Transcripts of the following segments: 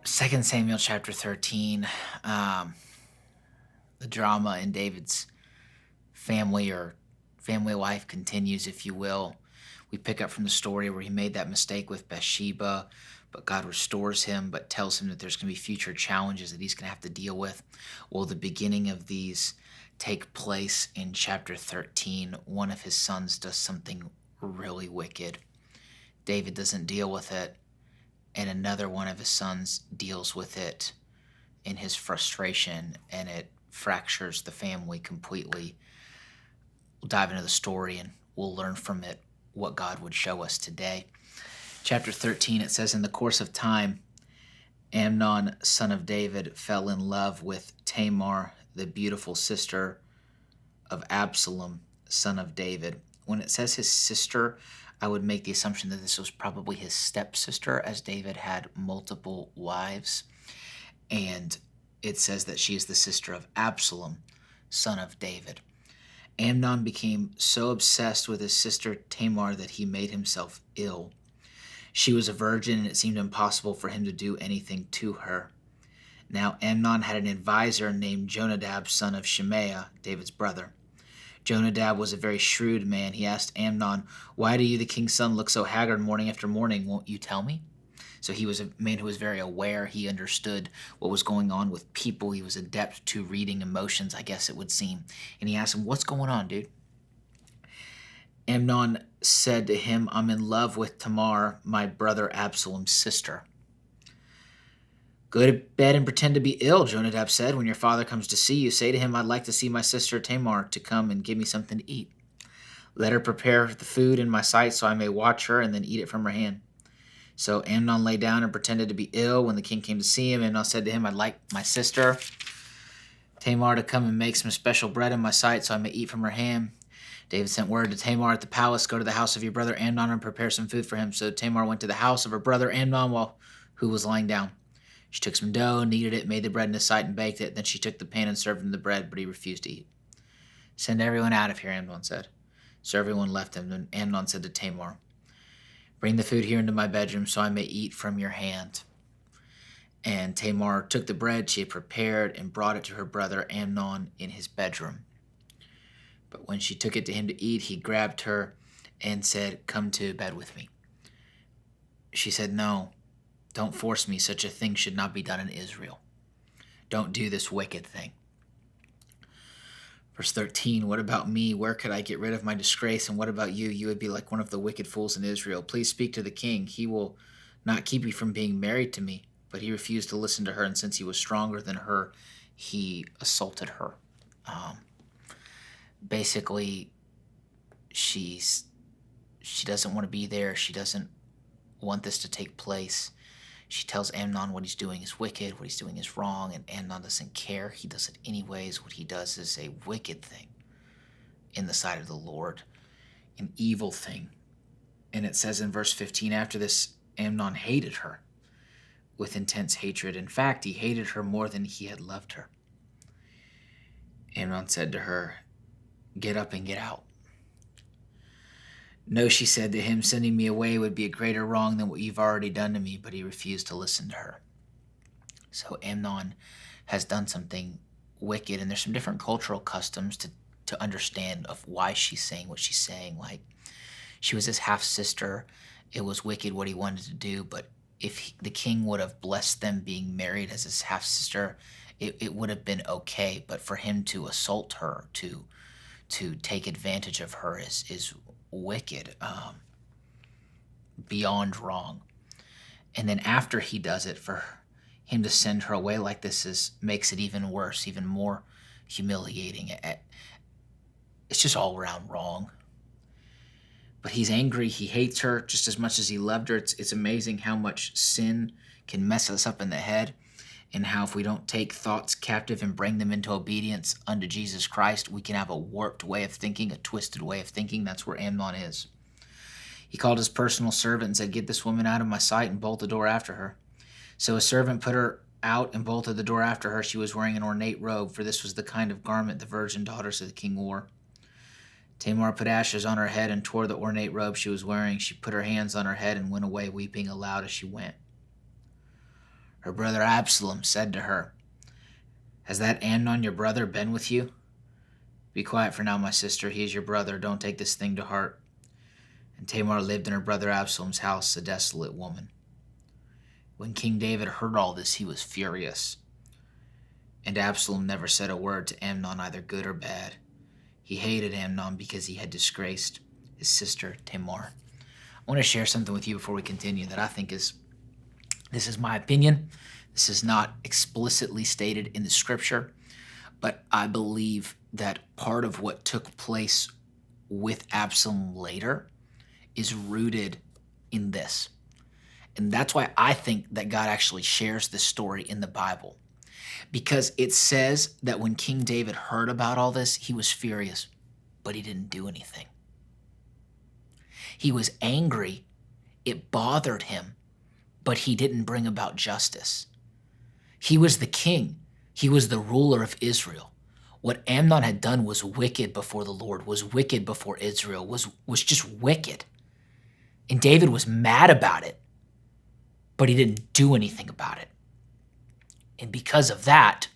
2 Samuel chapter 13, um, the drama in David's family or family life continues, if you will. We pick up from the story where he made that mistake with Bathsheba, but God restores him, but tells him that there's going to be future challenges that he's going to have to deal with. Well, the beginning of these take place in chapter 13. One of his sons does something really wicked. David doesn't deal with it, and another one of his sons deals with it in his frustration, and it fractures the family completely. We'll dive into the story and we'll learn from it what God would show us today. Chapter 13, it says, in the course of time, Amnon, son of David, fell in love with Tamar, the beautiful sister of Absalom, son of David. When it says his sister, I would make the assumption that this was probably his stepsister, as David had multiple wives. And it says that she is the sister of Absalom, son of David. Amnon became so obsessed with his sister Tamar that he made himself ill. She was a virgin, and it seemed impossible for him to do anything to her. Now Amnon had an advisor named Jonadab, son of Shemaiah, David's brother. Jonadab was a very shrewd man. He asked Amnon, "Why do you, the king's son, look so haggard morning after morning? Won't you tell me?" So he was a man who was very aware. He understood what was going on with people. He was adept to reading emotions, I guess it would seem. And he asked him, "What's going on, dude?" Amnon said to him, "I'm in love with Tamar, my brother Absalom's sister." "Go to bed and pretend to be ill," Jonadab said. "When your father comes to see you, say to him, 'I'd like to see my sister Tamar to come and give me something to eat. Let her prepare the food in my sight so I may watch her and then eat it from her hand.'" So Amnon lay down and pretended to be ill. When the king came to see him, Amnon said to him, "I'd like my sister Tamar to come and make some special bread in my sight so I may eat from her hand." David sent word to Tamar at the palace, "Go to the house of your brother Amnon and prepare some food for him." So Tamar went to the house of her brother Amnon who was lying down. She took some dough, kneaded it, made the bread in his sight, and baked it. Then she took the pan and served him the bread, but he refused to eat. "Send everyone out of here," Amnon said. So everyone left him. Then Amnon said to Tamar, "Bring the food here into my bedroom so I may eat from your hand." And Tamar took the bread she had prepared and brought it to her brother Amnon in his bedroom. But when she took it to him to eat, he grabbed her and said, "Come to bed with me." She said, "No, don't force me. Such a thing should not be done in Israel. Don't do this wicked thing." Verse 13, "What about me? Where could I get rid of my disgrace? And what about you? You would be like one of the wicked fools in Israel. Please speak to the king. He will not keep you from being married to me." But he refused to listen to her, and since he was stronger than her, he assaulted her. Basically, she doesn't want to be there. She doesn't want this to take place. She tells Amnon what he's doing is wicked, what he's doing is wrong, and Amnon doesn't care. He does it anyways. What he does is a wicked thing in the sight of the Lord, an evil thing. And it says in verse 15, after this, Amnon hated her with intense hatred. In fact, he hated her more than he had loved her. Amnon said to her, "Get up and get out." "No," she said to him, "sending me away would be a greater wrong than what you've already done to me." But he refused to listen to her. So Amnon has done something wicked, and there's some different cultural customs to understand of why she's saying what she's saying. Like, she was his half-sister. It was wicked what he wanted to do, but if the king would have blessed them being married as his half-sister, it would have been okay. But for him to assault her, to take advantage of her is wicked, beyond wrong. And then after he does it, for him to send her away like this makes it even worse, even more humiliating. It's just all around wrong. But he's angry. He hates her just as much as he loved her. It's amazing how much sin can mess us up in the head, and how if we don't take thoughts captive and bring them into obedience unto Jesus Christ, we can have a warped way of thinking, a twisted way of thinking. That's where Amnon is. He called his personal servant and said, "Get this woman out of my sight and bolt the door after her." So a servant put her out and bolted the door after her. She was wearing an ornate robe, for this was the kind of garment the virgin daughters of the king wore. Tamar put ashes on her head and tore the ornate robe she was wearing. She put her hands on her head and went away, weeping aloud as she went. Her brother Absalom said to her, "Has that Amnon your brother been with you? Be quiet for now, my sister. He is your brother. Don't take this thing to heart." And Tamar lived in her brother Absalom's house, a desolate woman. When King David heard all this, he was furious. And Absalom never said a word to Amnon, either good or bad. He hated Amnon because he had disgraced his sister Tamar. I want to share something with you before we continue that I think this is my opinion. This is not explicitly stated in the scripture, but I believe that part of what took place with Absalom later is rooted in this. And that's why I think that God actually shares this story in the Bible. Because it says that when King David heard about all this, he was furious, but he didn't do anything. He was angry. It bothered him, but he didn't bring about justice. He was the king. He was the ruler of Israel. What Amnon had done was wicked before the Lord, was wicked before Israel, was just wicked. And David was mad about it, but he didn't do anything about it. And because of that,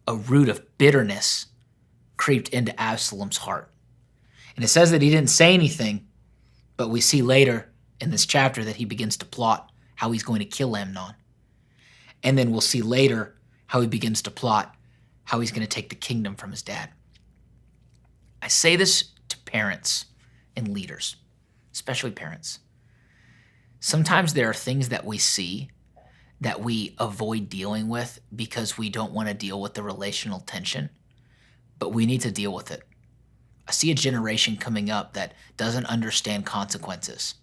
a root of bitterness creeped into Absalom's heart. And it says that he didn't say anything, but we see later in this chapter that he begins to plot how he's going to kill Amnon. And then we'll see later how he begins to plot how he's going to take the kingdom from his dad. I say this to parents and leaders, especially parents. Sometimes there are things that we see that we avoid dealing with because we don't want to deal with the relational tension, but we need to deal with it. I see a generation coming up that doesn't understand consequences,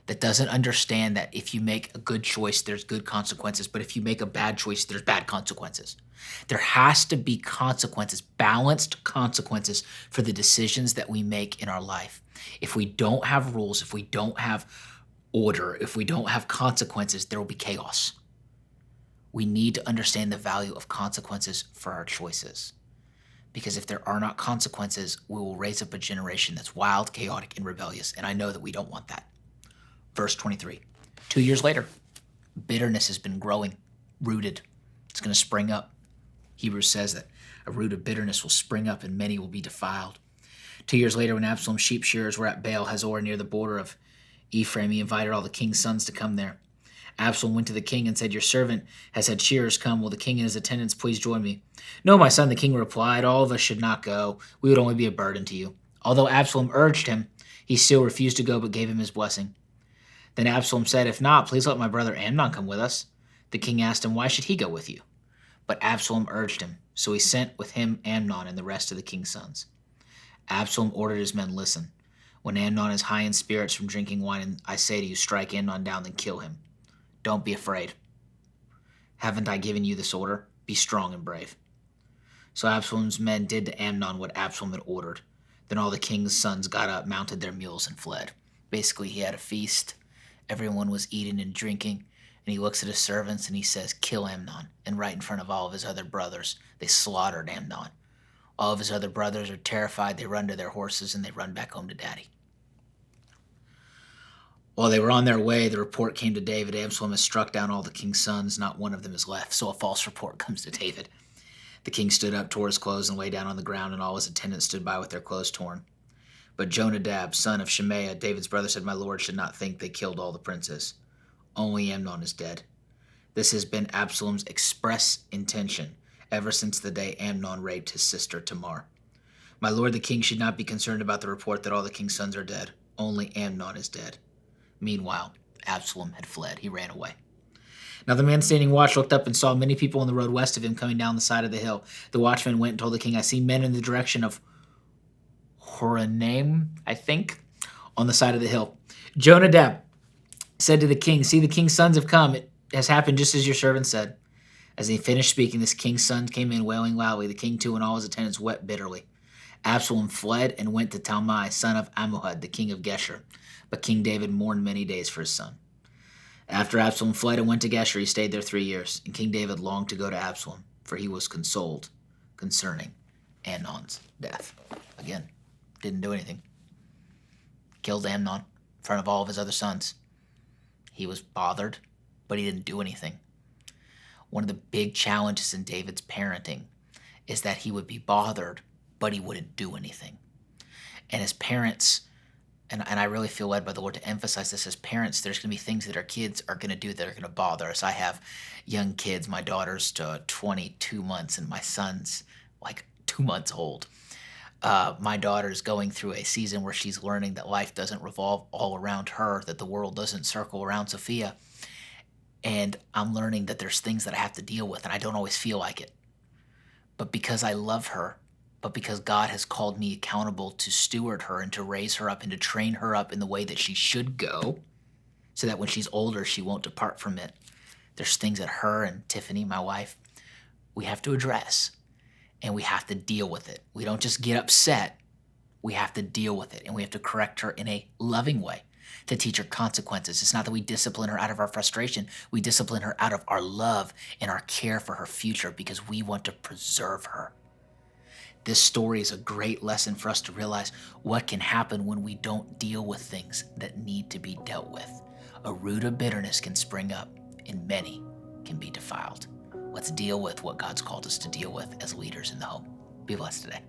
that doesn't understand that if you make a good choice, there's good consequences, but if you make a bad choice, there's bad consequences. There has to be consequences, balanced consequences for the decisions that we make in our life. If we don't have rules, if we don't have order, if we don't have consequences, there will be chaos. We need to understand the value of consequences for our choices. Because if there are not consequences, we will raise up a generation that's wild, chaotic, and rebellious. And I know that we don't want that. Verse 23, 2 years later, bitterness has been growing, rooted. It's going to spring up. Hebrews says that a root of bitterness will spring up and many will be defiled. 2 years later, when Absalom's sheep shearers were at Baal Hazor near the border of Ephraim, he invited all the king's sons to come there. Absalom went to the king and said, "Your servant has had shearers come. Will the king and his attendants please join me?" "No, my son," the king replied. "All of us should not go. We would only be a burden to you." Although Absalom urged him, he still refused to go but gave him his blessing. Then Absalom said, "If not, please let my brother Amnon come with us." The king asked him, "Why should he go with you?" But Absalom urged him, so he sent with him Amnon and the rest of the king's sons. Absalom ordered his men, "Listen, when Amnon is high in spirits from drinking wine, and I say to you, strike Amnon down, then kill him. Don't be afraid. Haven't I given you this order? Be strong and brave." So Absalom's men did to Amnon what Absalom had ordered. Then all the king's sons got up, mounted their mules, and fled. Basically, he had a feast. Everyone was eating and drinking, and he looks at his servants and he says, "Kill Amnon." And right in front of all of his other brothers, they slaughtered Amnon. All of his other brothers are terrified. They run to their horses and they run back home to daddy. While they were on their way, the report came to David, "Absalom has struck down all the king's sons. Not one of them is left." So a false report comes to David. The king stood up, tore his clothes, and lay down on the ground, and all his attendants stood by with their clothes torn. But Jonadab, son of Shemaiah, David's brother, said, "My lord should not think they killed all the princes. Only Amnon is dead. This has been Absalom's express intention ever since the day Amnon raped his sister Tamar. My lord the king should not be concerned about the report that all the king's sons are dead. Only Amnon is dead." Meanwhile, Absalom had fled. He ran away. Now the man standing watch looked up and saw many people on the road west of him coming down the side of the hill. The watchman went and told the king, "I see men in the direction of Horonaim, I think, on the side of the hill." Jonadab said to the king, "See, the king's sons have come. It has happened just as your servant said." As he finished speaking, this king's son came in wailing loudly. The king too and all his attendants wept bitterly. Absalom fled and went to Talmai, son of Ammuhud, the king of Geshur. But King David mourned many days for his son. After Absalom fled and went to Geshur, he stayed there 3 years. And King David longed to go to Absalom, for he was consoled concerning Amnon's death. Again, didn't do anything. Killed Amnon in front of all of his other sons. He was bothered, but he didn't do anything. one of the big challenges in David's parenting is that he would be bothered, but he wouldn't do anything. And as parents, and I really feel led by the Lord to emphasize this, as parents, there's going to be things that our kids are going to do that are going to bother us. I have young kids. My daughter's 22 months and my son's like 2 months old. My daughter's going through a season where she's learning that life doesn't revolve all around her, that the world doesn't circle around Sophia. And I'm learning that there's things that I have to deal with, and I don't always feel like it. But because I love her, but because God has called me accountable to steward her and to raise her up and to train her up in the way that she should go, so that when she's older, she won't depart from it. There's things that her and Tiffany, my wife, we have to address, and we have to deal with it. We don't just get upset. We have to deal with it, and we have to correct her in a loving way, to teach her consequences. It's not that we discipline her out of our frustration. We discipline her out of our love and our care for her future because we want to preserve her. This story is a great lesson for us to realize what can happen when we don't deal with things that need to be dealt with. A root of bitterness can spring up, and many can be defiled. Let's deal with what God's called us to deal with as leaders in the home. Be blessed today.